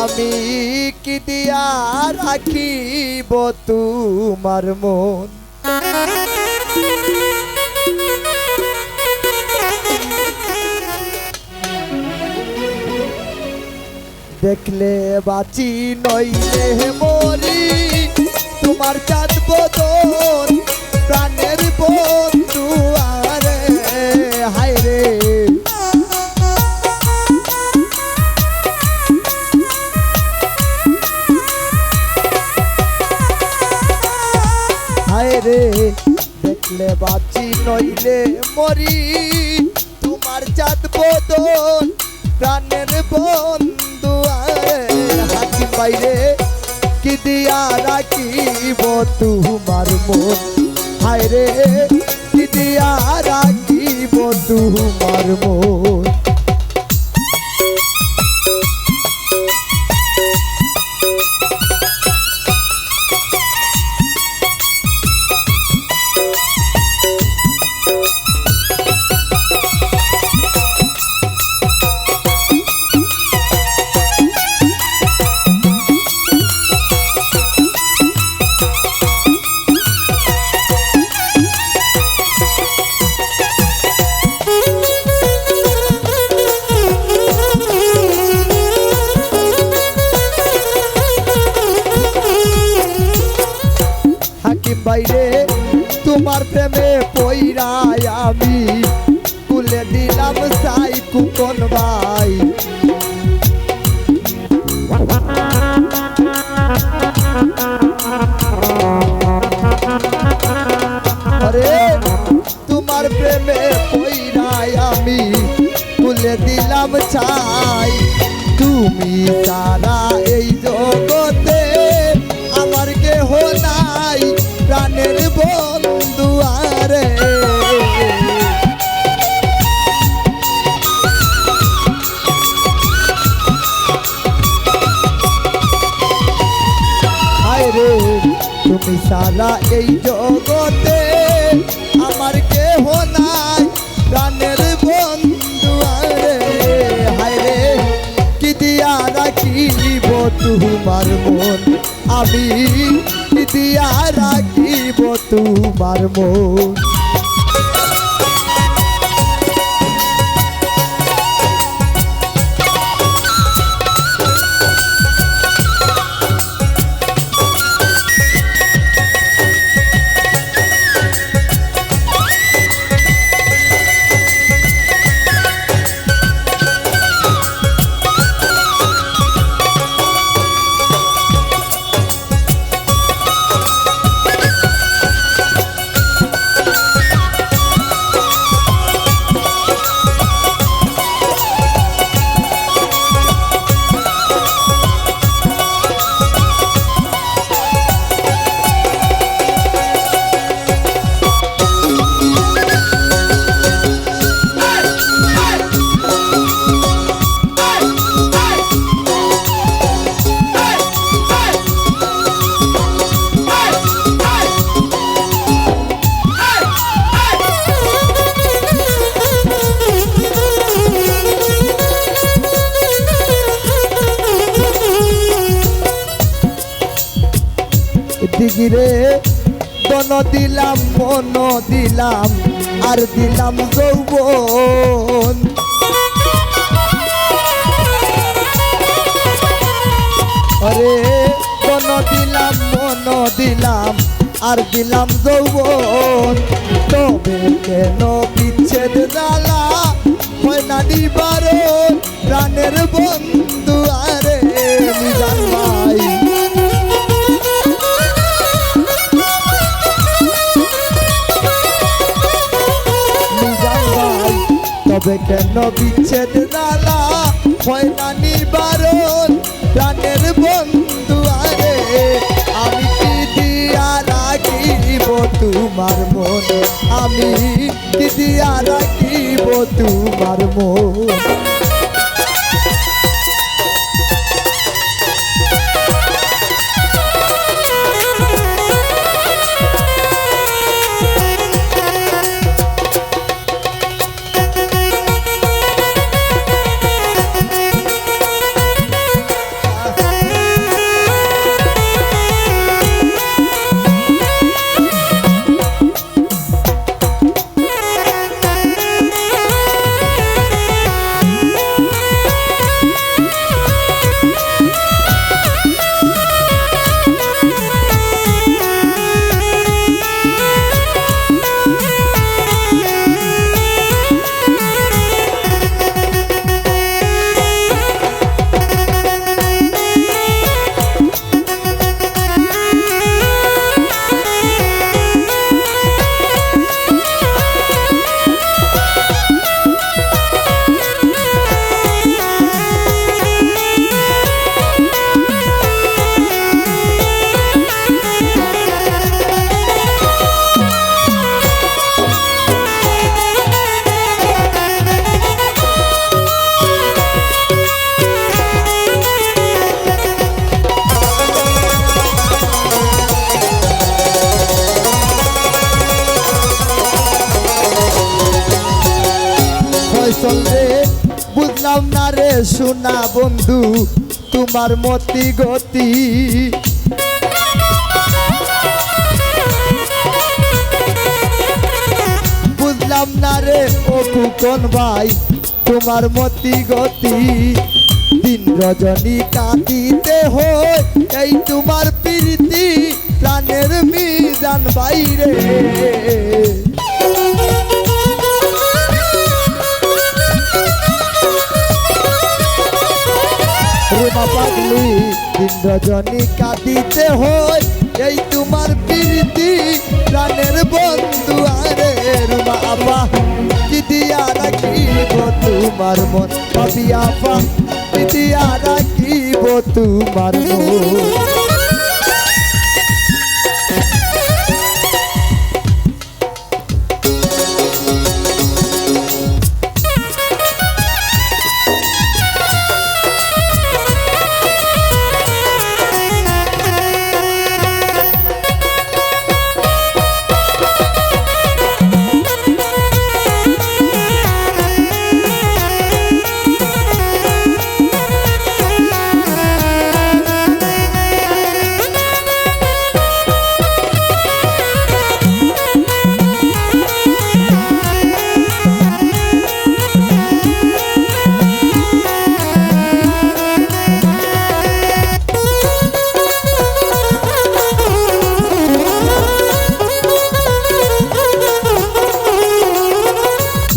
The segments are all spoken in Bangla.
আমি কি দিয়া রাখিব তোমার মন। দেখলে বাঁচি নইলে মরি, তোমার চাঁদ বদন প্রাণের বন্ধু আরে হায় রে। হায় রে দেখলে বাঁচি নইলে মরি, তোমার চাঁদ বদন প্রাণের বন্ধু আরে হাকিম বাইরে কি দিয়া রাখিব তোমার মন। হায় রে কি দিয়া রাখিব তোমার মন। বাইরে তোমার প্রেমে পইরাই আমি কুলে দিলাম সাই কুকন ভাই। আরে তোমার প্রেমে পইরাই আমি কুলে দিলাম ছাই। তুমি সারা এই জগতে আমার কেহ নাই প্রাণের বন্ধু আরে। হায় রে তুমি সারা এই জগতে আমার কেহ নাই প্রাণের বন্ধু আরে। হায় রে কি দিয়া রাখিব তোমার মন, আমি কি দিয়া রাখিব তোমার মন। দিগিরে বন দিলাম মন দিলাম আর দিলাম যৌবন। আরে বন দিলাম মন দিলাম আর দিলাম যৌবন। তবে কেন বিচ্ছেদ জ্বালা হয় না নিবারণ প্রাণের বন্ধু আরে মিজান ভাই। তবে কেন বিচ্ছেদ জ্বালা হয় না নিবারণ প্রাণের বন্ধু আরে। আমি কি দিয়া রাখিব তোমার মন, আমি কি দিয়া রাখিব তোমার মন। শোনা বন্ধু তোমার মতি গতি বুঝলাম না রে ও কুকন ভাই তোমার মতি গতি দিন রজনী কাঁদিতে হয় এই তোমার প্রীতি প্রাণের মিজান বাইরে রুমা পাগলি দিন রজনী কাঁদিতে হয় এই তোমার প্রীতি প্রাণের বন্ধু আরে রুমা আপা কি দিয়া রাখিব তোমার মন পাবি আপা কি দিয়া রাখিব তোমার মন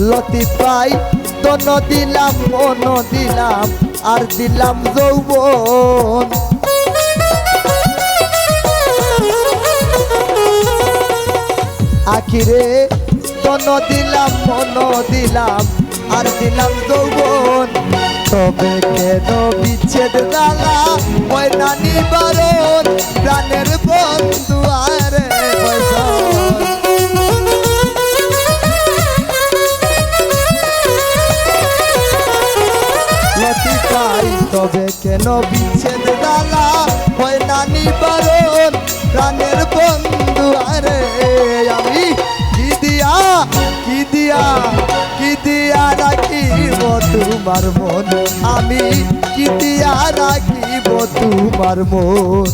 লতি পাই তন দিলাম মন দিলাম আর দিলাম যৌবন আখিরে তন দিলাম মন দিলাম আর দিলাম যৌবন তবে কেন বিচ্ছেদ জ্বালা ময়না নিবারণ প্রাণের বন্ধু আরে তবে কেন বিচ্ছেদ জ্বালা হয় না নিবারণ প্রাণের বন্ধু আরে আমি কি দিয়া রাখিব তোমার মন আমি কি দিয়া রাখিব তোমার মন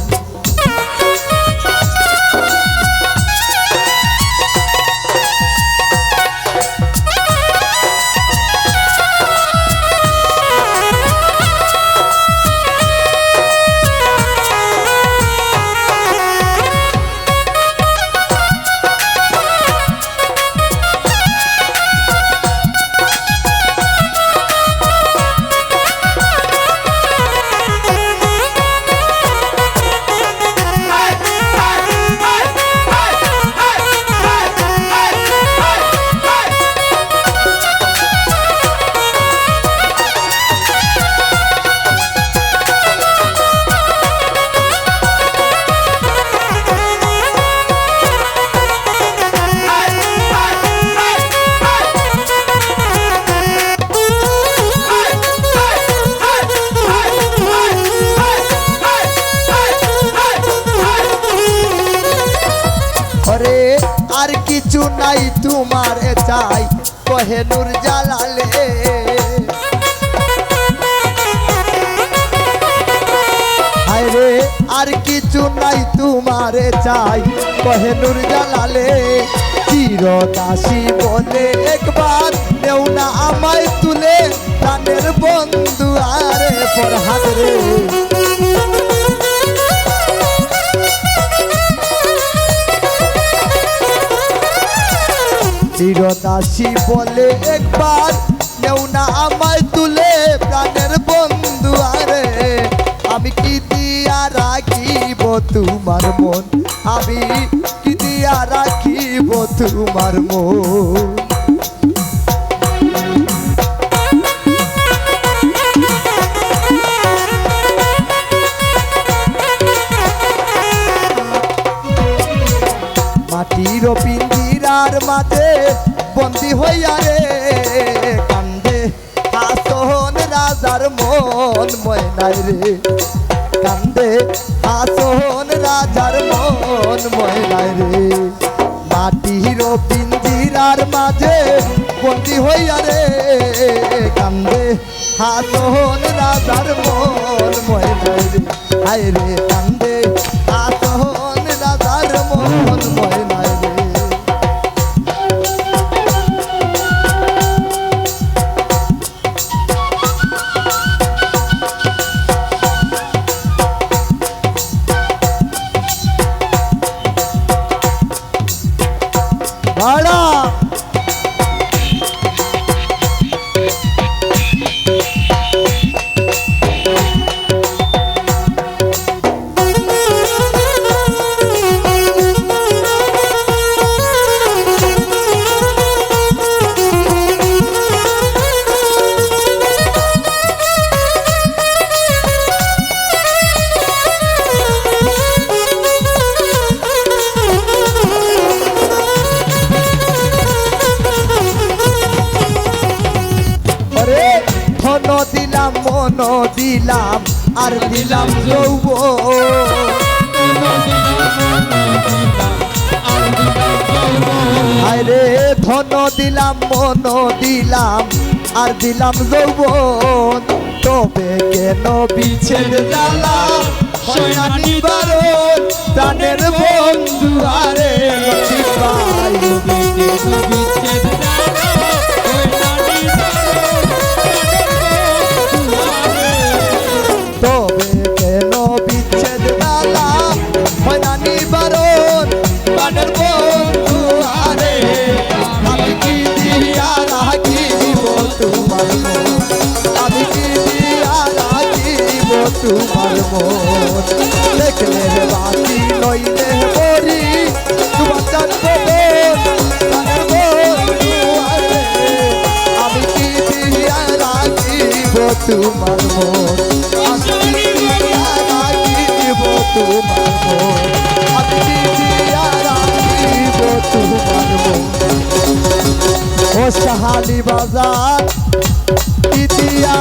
আর কিছু নাই তোমার চাই কহে নূর জালালে আরে আর কিছু নাই তোমার চাই কহে নূর জালালে চিরদাসী বলে একবার নেও না আমায় তুলে প্রাণের বন্ধু আরে ফরহাদ রে চিরদাসী বলে একবার নেও না আমায় তুলে প্রাণের বন্ধু আরে আমি কি দিয়া রাখিব তোমার মন আমি কি দিয়া রাখিব তোমার মন মাটির পিঞ্জিরার মাঝে বন্দী হইয়া রে কান্দে হাসন রাজার মন ময়নাই রে কান্দে হাসন রাজার মন ময়নাই রে মাটির পিঞ্জির পিলার মাঝে বন্দি হইয়া রে কান্দে হাসন রাজার মন ময়নাই রে হায় রে কান্দে হাসন রাজার মন ময়নাই রে ভাড়া ধন দিলাম মন দিলাম আর দিলাম যৌব আরে ধন দিলাম মন দিলাম আর দিলাম যৌবন তবে কেন বিচ্ছেদ জ্বালা শয়নানি বারণ প্রাণের বন্ধু আরে ভাই বিচ্ছেদ তবে কেন বিচ্ছেদ জ্বালা শয়নানি বারণ প্রাণের বন্ধু আরে আমি কি দিয়া রাখিব তোমার মন আমি কি দিয়া রাখিব তোমার মন দেখলে বাকি নইলে মরি তোমার জানবো প্রাণের বন্ধু আরে আমি কি দিয়া রাখিব তোমার মন আমি কি দিয়া রাখিব তোমার মন আমি কি দিয়া রাখিব তোমার মন ও সাহালি বাজার ইতিয়া